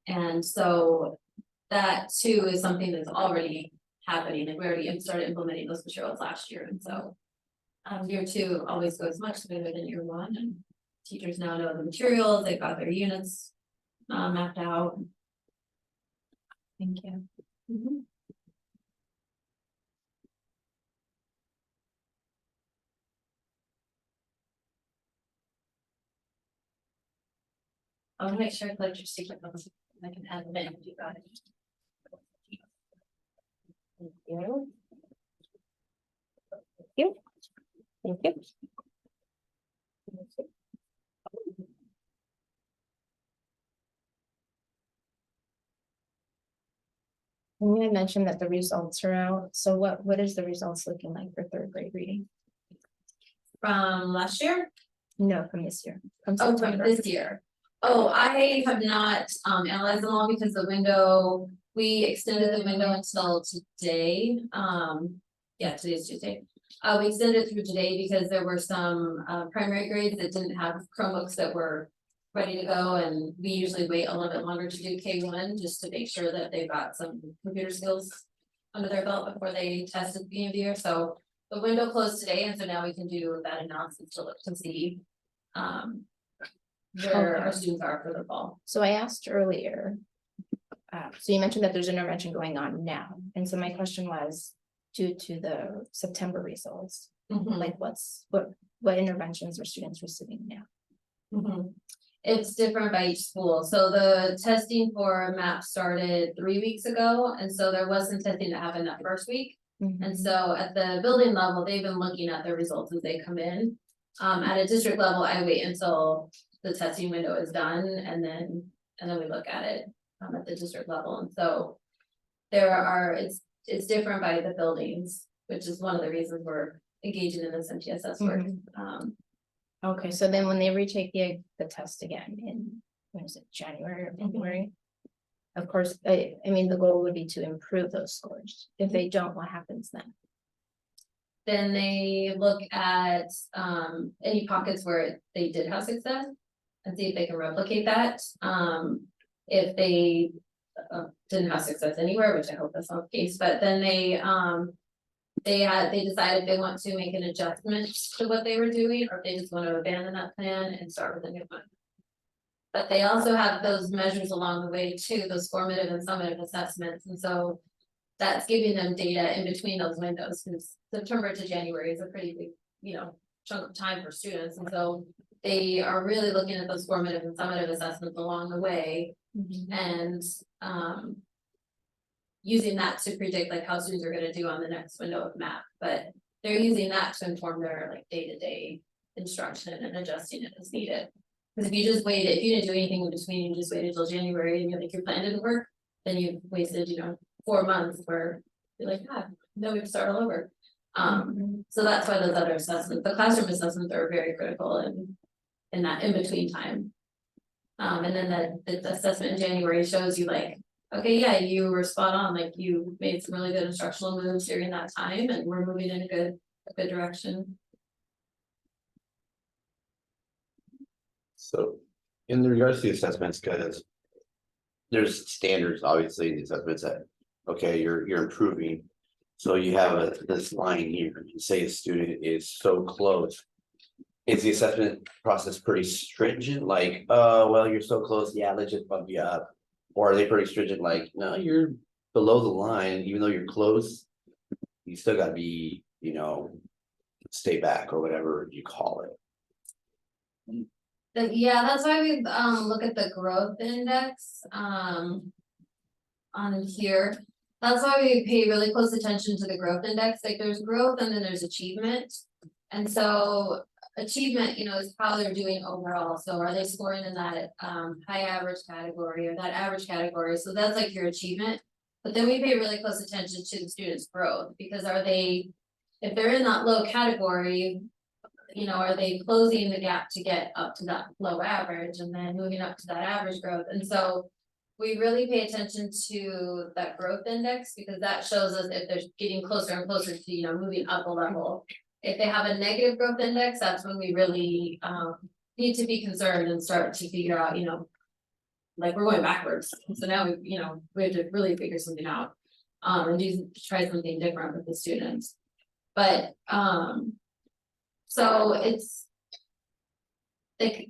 And so that too is something that's already happening, and we already started implementing those materials last year, and so. Year 2 always goes much smoother than year 1, and teachers now know the materials, they've got their units mapped out. Thank you. Mhm. I'll make sure I collect your secret notes. I can add them in if you got it. Thank you. Thank you. Thank you. And you had mentioned that the results are out, so what is the results looking like for third grade reading? From last year? No, from this year. From Oh, from September. this year. Oh, I have not analyzed them all because the window, we extended the window until today. Yeah, today's Tuesday. We extended it through today because there were some primary grades that didn't have Chromebooks that were ready to go, and we usually wait a little bit longer to do K1 just to make sure that they've got some computer skills under their belt before they test at the beginning of the year. So the window closed today, and so now we can do that analysis to look to see where our students are for the fall. So I asked earlier. So you mentioned that there's intervention going on now, and so my question was, due to the September results, like what interventions are students receiving now? It's different by each school. So the testing for MAP started 3 weeks ago, and so there was some testing that happened that first week. And so at the building level, they've been looking at the results as they come in. At a district level, I wait until the testing window is done, and then we look at it at the district level. And so it's different by the buildings, which is one of the reasons we're engaging in this MTSS work. Okay, so then when they retake the test again in, when is it, January or February? Of course, I mean, the goal would be to improve those scores. If they don't, what happens then? Then they look at any pockets where they did have success and see if they can replicate that. If they didn't have success anywhere, which I hope that's not the case, but then they decided they want to make an adjustment to what they were doing, or if they just want to abandon that plan and start with a new one. But they also have those measures along the way too, those formative and summative assessments, and so that's giving them data in between those windows, because September to January is a pretty big, chunk of time for students, and so they are really looking at those formative and summative assessments along the way, and using that to predict like how students are going to do on the next window of MAP. But they're using that to inform their like day-to-day instruction and adjusting it as needed. Because if you didn't do anything in between, you just waited till January and you think your plan didn't work, then you wasted, 4 months where you're like, then we have to start all over. So that's why those other assessments, the classroom assessments, are very critical in that in-between time. And then the assessment in January shows you like, okay, yeah, you were spot on, like you made some really good instructional moves during that time, and we're moving in a good direction. So in regards to the assessments, because there's standards, obviously, in the assessments that, okay, you're improving. So you have this line here, you say a student is so close. Is the assessment process pretty stringent? Like, well, you're so close, yeah, let's just bump you up. Or are they pretty stringent, like, no, you're below the line, even though you're close, you still gotta be, stay back or whatever you call it. Yeah, that's why we look at the growth index. on here. That's why we pay really close attention to the growth index, like there's growth and then there's achievement. And so achievement, you know, is how they're doing overall, so are they scoring in that high average category or that average category, so that's like your achievement. But then we pay really close attention to the students' growth, because are they, if they're in that low category, you know, are they closing the gap to get up to that low average and then moving up to that average growth? And so we really pay attention to that growth index, because that shows us if they're getting closer and closer to, you know, moving up a level. If they have a negative growth index, that's when we really need to be concerned and start to figure out, you know, like we're going backwards. So now we, you know, we have to really figure something out. And try something different with the students. But so it's like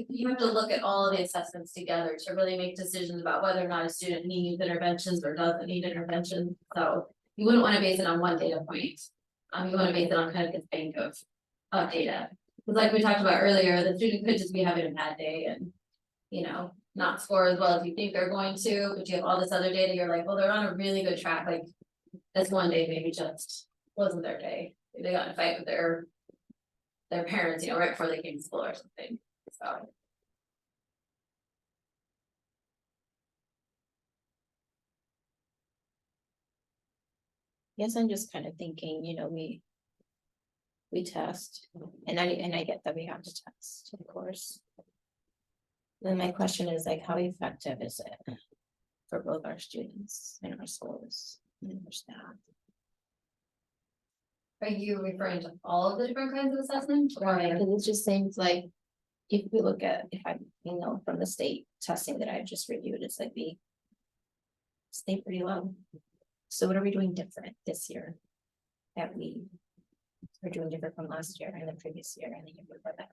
you have to look at all of the assessments together to really make decisions about whether or not a student needs interventions or doesn't need intervention. So you wouldn't want to base it on one data point. You want to base it on kind of this bank of data. Because like we talked about earlier, the student could just be having a bad day and, you know, not score as well as you think they're going to, but you have all this other data, you're like, well, they're on a really good track, like this one day maybe just wasn't their day. They got in a fight with their parents, you know, right before they came to school or something, so. Yes, I'm just kind of thinking, you know, we test, and I get that we have to test, of course. Then my question is like, how effective is it for both our students and our schools and our staff? Are you referring to all of the different kinds of assessments? Right, because it just seems like if we look at, if I, you know, from the state testing that I just reviewed, it's like we stay pretty low. So what are we doing different this year that we are doing different from last year and the previous year and the year before that?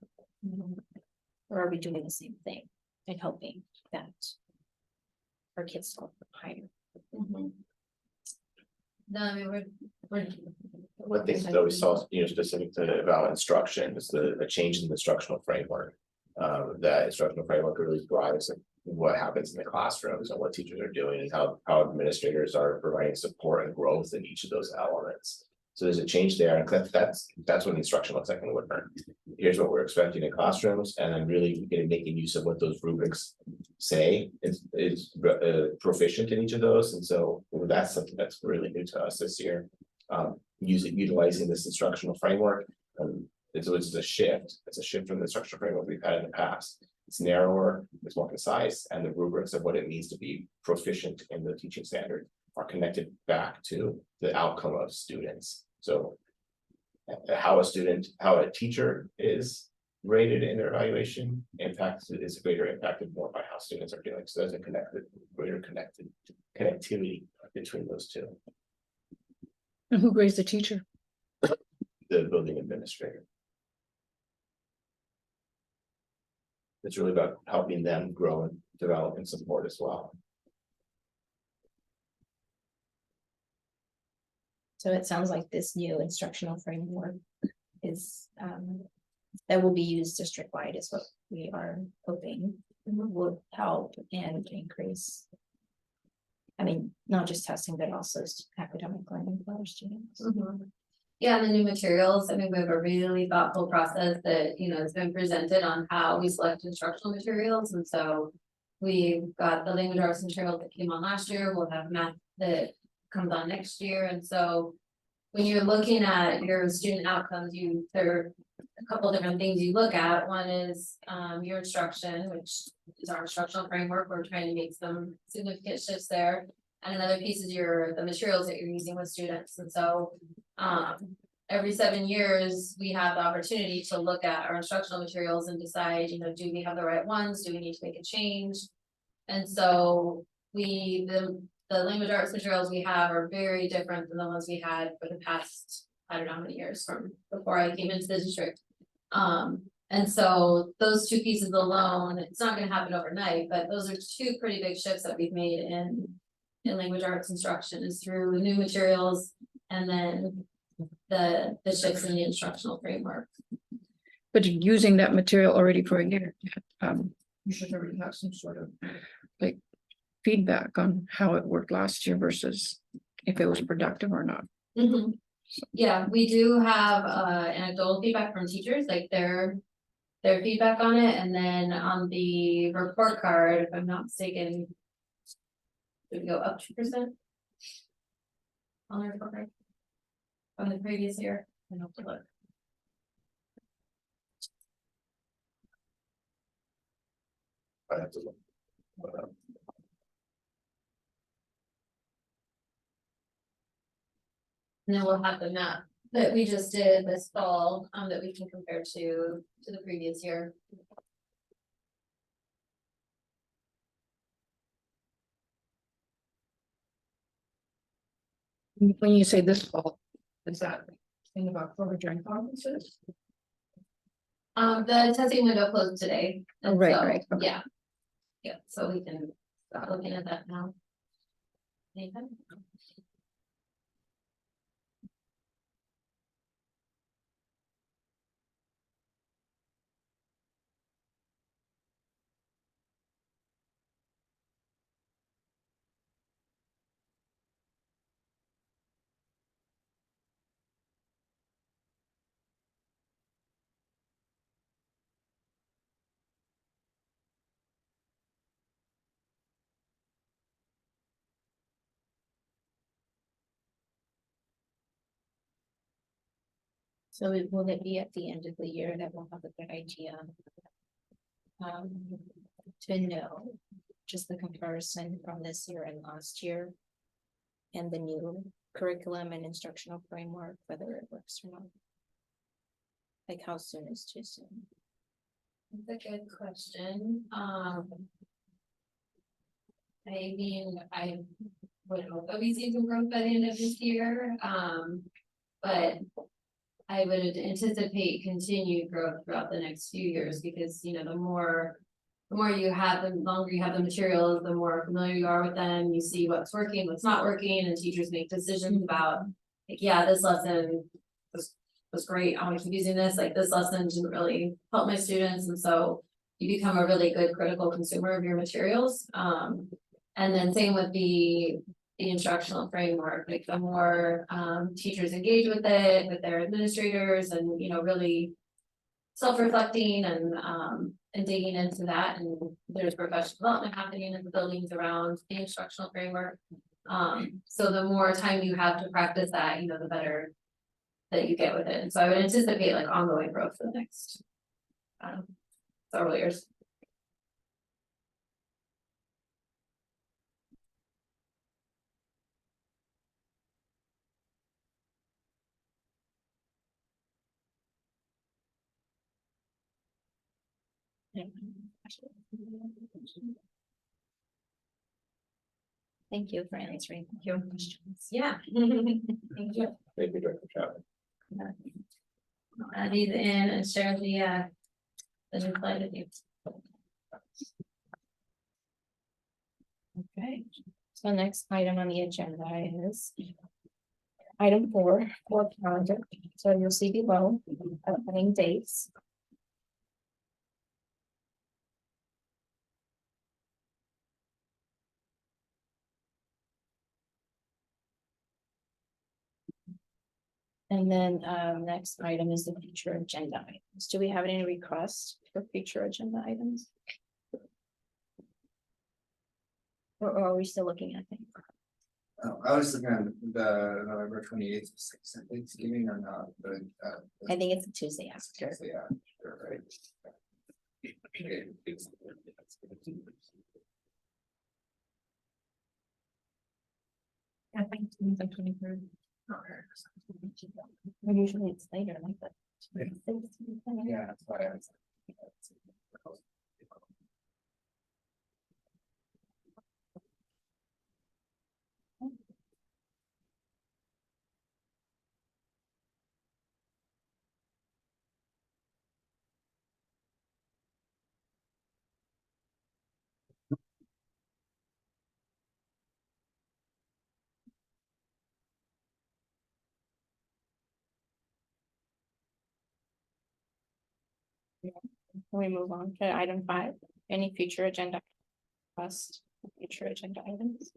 Or are we doing the same thing and hoping that our kids score higher? No, I mean, we're One thing that we saw, you know, specific to about instruction is a change in the instructional framework. That instructional framework really drives what happens in the classrooms and what teachers are doing and how administrators are providing support and growth in each of those elements. So there's a change there, and that's what the instruction looks like in Woodburn. Here's what we're expecting in classrooms, and then really making use of what those rubrics say is proficient in each of those, and so that's something that's really new to us this year. Utilizing this instructional framework, it's a shift. It's a shift from the instructional framework we've had in the past. It's narrower, it's more concise, and the rubrics of what it means to be proficient in the teaching standard are connected back to the outcome of students. So how a teacher is rated in their evaluation is greater impacted more by how students are doing. So there's a greater connectivity between those two. And who grades the teacher? The building administrator. It's really about helping them grow and develop and support as well. So it sounds like this new instructional framework is that will be used district-wide is what we are hoping will help and increase. I mean, not just testing, but also academic learning for our students. Yeah, and the new materials, I mean, we have a really thoughtful process that, you know, has been presented on how we select instructional materials, and so. We've got the language arts material that came on last year, we'll have math that comes on next year, and so. When you're looking at your student outcomes, there are a couple different things you look at. One is your instruction, which is our instructional framework, we're trying to make some significant shifts there. And another piece is the materials that you're using with students, and so. Every 7 years, we have the opportunity to look at our instructional materials and decide, you know, do we have the right ones? Do we need to make a change? And so the language arts materials we have are very different than the ones we had for the past, I don't know how many years from before I came into the district. And so those two pieces alone, it's not going to happen overnight, but those are two pretty big shifts that we've made in language arts instruction is through new materials and then the shifts in the instructional framework. But you're using that material already for a year. You should already have some sort of like feedback on how it worked last year versus if it was productive or not. Mhm. Yeah, we do have anecdotal feedback from teachers, like their feedback on it, and then on the report card, if I'm not mistaken. Did we go up 2%? On the report card? From the previous year, I have to look. I have to look. And then we'll have the map that we just did this fall, that we can compare to the previous year. When you say this fall, is that thing about COVID during conferences? The testing window closed today. Oh, and right, so, right, okay. Yeah. Yeah, so we can start looking at that now. Nathan? So will it be at the end of the year that we'll have a good idea? Um, to know just the comparison from this year and last year. And the new curriculum and instructional framework, whether it works or not. Like how soon is too soon? That's a good question. I mean, I would hope that we see some growth by the end of this year, but I would anticipate continued growth throughout the next few years, because, you know, the more you have, the longer you have the materials, the more familiar you are with them, you see what's working, what's not working, and teachers make decisions about, like, yeah, this lesson was great, I want to keep using this, like, this lesson didn't really help my students, and so you become a really good critical consumer of your materials. And then same with the instructional framework, like the more teachers engage with it, with their administrators, and, you know, really self-reflecting and digging into that, and there's professional development happening in the buildings around the instructional framework. So the more time you have to practice that, you know, the better that you get with it. And so I would anticipate like ongoing growth for the next several years. Thank you for answering your questions. Yeah. Thank you. Thank you, Director Chapman. I'll add these in and share the new slide with you. Okay, so next item on the agenda is item 4, calendar. So you'll see below upcoming dates. And then next item is the future agenda items. Do we have any requests for future agenda items? Or are we still looking at things? I was looking at the November 28th, Thanksgiving or not, but. I think it's a Tuesday after. Yeah, you're right. I think it's the 23rd. Usually it's later, like that. Yeah, that's why I was. Can we move on to item 5? Any future agenda requests? future agenda items?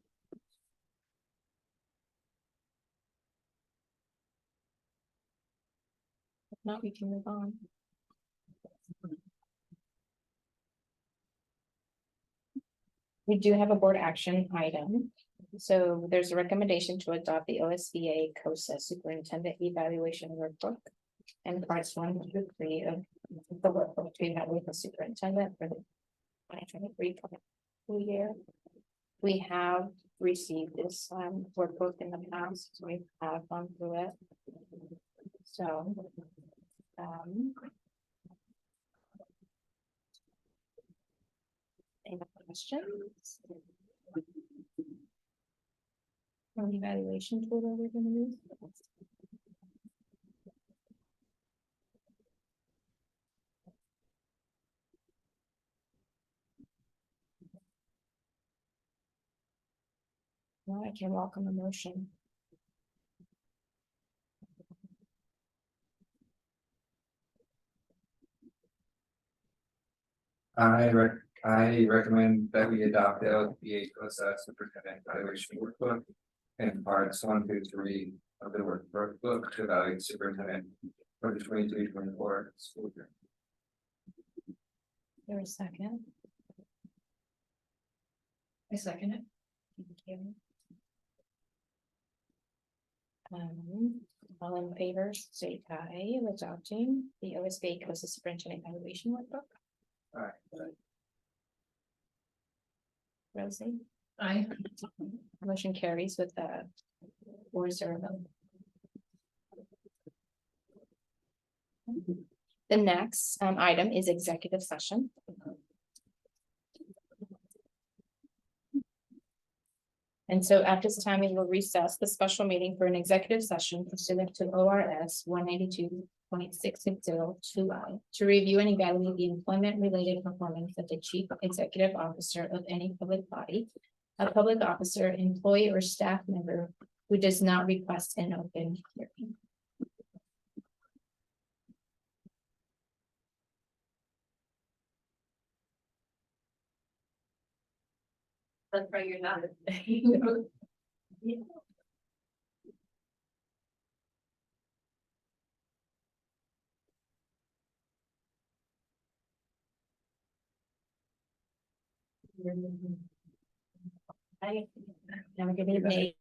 If not, we can move on. We do have a board action item. So there's a recommendation to adopt the OSBA COSA Superintendent Evaluation Workbook. And parts 1 through 3 of the workbook to evaluate the superintendent for the 2023 school year. We have received this workbook in the past, so we have gone through it. So. Any questions? On the evaluation tool that we're gonna use? Well, I can welcome a motion. I recommend that we adopt the LPA COSA superintendent evaluation workbook. And parts 1 through 3 of the workbook to evaluate superintendent for the 23-24 school year. There a second? I second it. Thank you. All in favor, say aye of adopting the OSBA COSA Superintendent Evaluation Workbook. Alright. Rosie, I. motion carries with the 4-0 vote. The next item is executive session. And so at this time, we will recess the special meeting for an executive session pursuant to ORS 192.660(2)(I) to review and evaluate the employment-related performance of the chief executive officer of any public body, a public officer, employee, or staff member who does not request an open hearing. That's right, you're not. Have a good evening.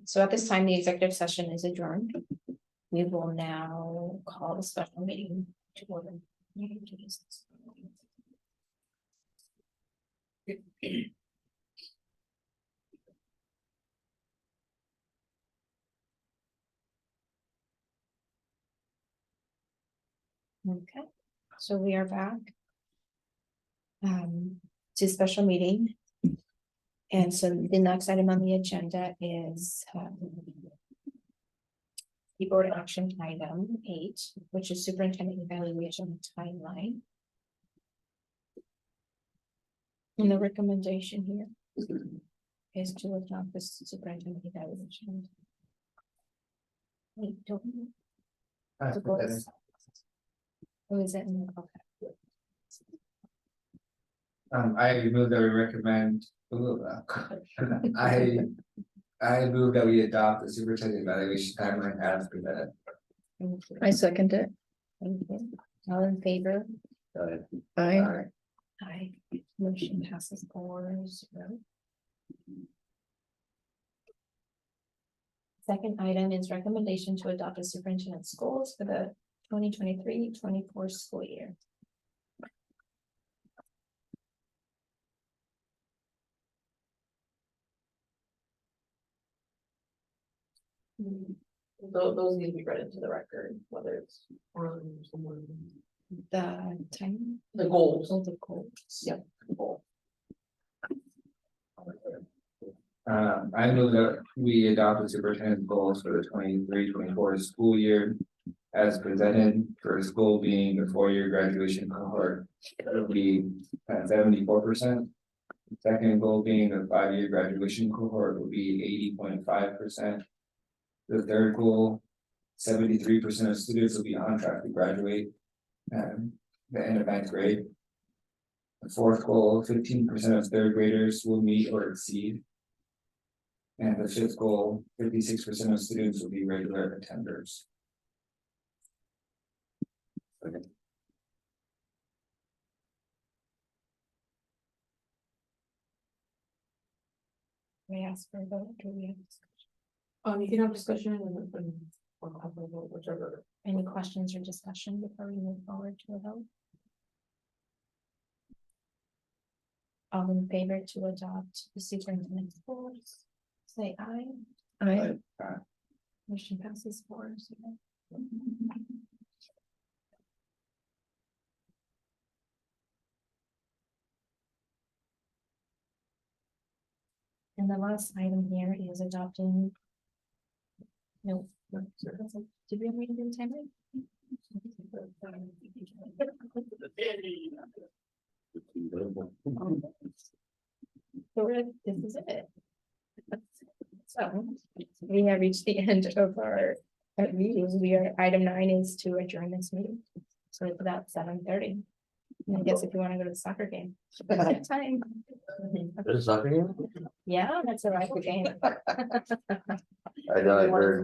So at this time, the executive session is adjourned. We will now call the special meeting to order. Okay, so we are back. To special meeting. And so the next item on the agenda is. The board action item 8, which is superintendent evaluation timeline. And the recommendation here is to adopt this superintendent evaluation. Wait, don't. To go to- Oh, is it? Okay. I move that we recommend, I move that we adopt the superintendent evaluation timeline as presented. Thank you. I second it. Thank you. All in favor? I, Aye. Motion passes 4-0. Second item is recommendation to adopt a superintendent schools for the 2023-24 school year. Those need to be read into the record, whether it's on someone. The time. The goals. Oh, the goals. Yep. I move that we adopt the superintendent goals for the 23-24 school year. As presented, first goal being the 4-year graduation cohort, it'll be at 74%. Second goal being the 5-year graduation cohort will be 80.5%. The third goal, 73% of students will be on track to graduate. The end of 9th grade. The fourth goal, 15% of third graders will meet or exceed. And the fifth goal, 56% of students will be regular attenders. We ask for a vote, do we have discussion? You can have discussion and or have a vote, whichever. Any questions or discussion before we move forward to a vote? All in favor to adopt the superintendent's goals, say aye. I, Motion passes 4-0. And the last item here is adopting. No. Did we have reading in time? So this is it. So we have reached the end of our meetings. Item 9 is to adjourn this meeting. So it's about 7:30. And I guess if you want to go to the soccer game. Time. There's soccer game? Yeah, that's a rifle game. I know, I heard